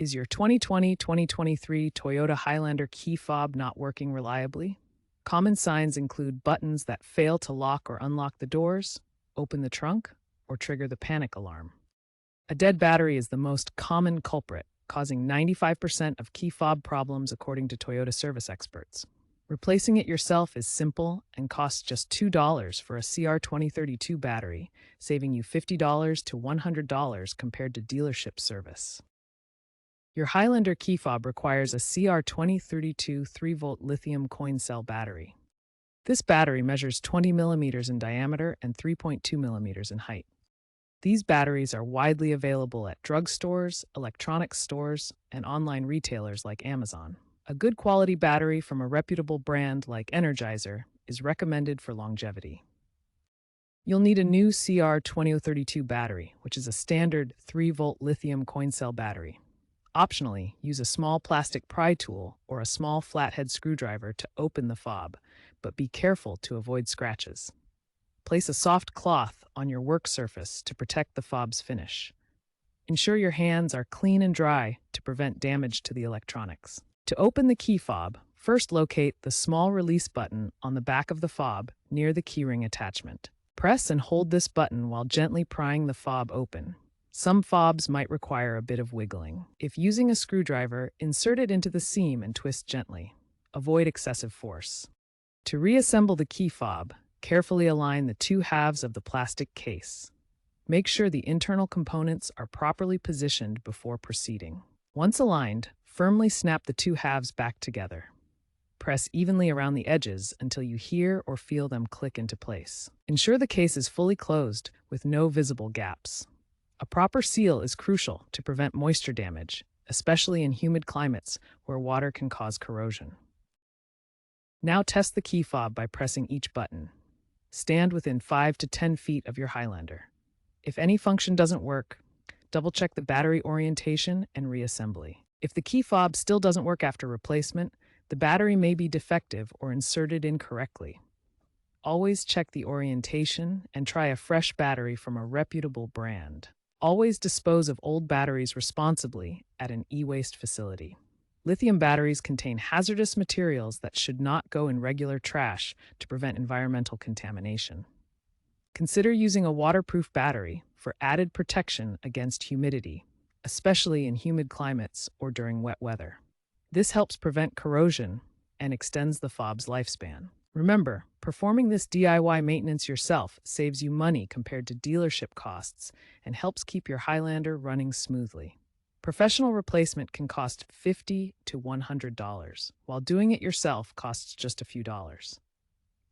Is your 2020-2023 Toyota Highlander key fob not working reliably? Common signs include buttons that fail to lock or unlock the doors, open the trunk, or trigger the panic alarm. A dead battery is the most common culprit, causing 95% of key fob problems according to Toyota service experts. Replacing it yourself is simple and costs just $2 for a CR2032 battery, saving you $50 to $100 compared to dealership service. Your Highlander key fob requires a CR2032 3-volt lithium coin cell battery. This battery measures 20 millimeters in diameter and 3.2 millimeters in height. These batteries are widely available at drugstores, electronics stores, and online retailers like Amazon. A good quality battery from a reputable brand like Energizer is recommended for longevity. You'll need a new CR2032 battery, which is a standard 3-volt lithium coin cell battery. Optionally, use a small plastic pry tool or a small flathead screwdriver to open the fob, but be careful to avoid scratches. Place a soft cloth on your work surface to protect the fob's finish. Ensure your hands are clean and dry to prevent damage to the electronics. To open the key fob, first locate the small release button on the back of the fob near the keyring attachment. Press and hold this button while gently prying the fob open. Some fobs might require a bit of wiggling. If using a screwdriver, insert it into the seam and twist gently. Avoid excessive force. To reassemble the key fob, carefully align the two halves of the plastic case. Make sure the internal components are properly positioned before proceeding. Once aligned, firmly snap the two halves back together. Press evenly around the edges until you hear or feel them click into place. Ensure the case is fully closed with no visible gaps. A proper seal is crucial to prevent moisture damage, especially in humid climates where water can cause corrosion. Now test the key fob by pressing each button. Stand within 5 to 10 feet of your Highlander. If any function doesn't work, double-check the battery orientation and reassembly. If the key fob still doesn't work after replacement, the battery may be defective or inserted incorrectly. Always check the orientation and try a fresh battery from a reputable brand. Always dispose of old batteries responsibly at an e-waste facility. Lithium batteries contain hazardous materials that should not go in regular trash to prevent environmental contamination. Consider using a waterproof battery for added protection against humidity, especially in humid climates or during wet weather. This helps prevent corrosion and extends the fob's lifespan. Remember, performing this DIY maintenance yourself saves you money compared to dealership costs and helps keep your Highlander running smoothly. Professional replacement can cost $50 to $100, while doing it yourself costs just a few dollars.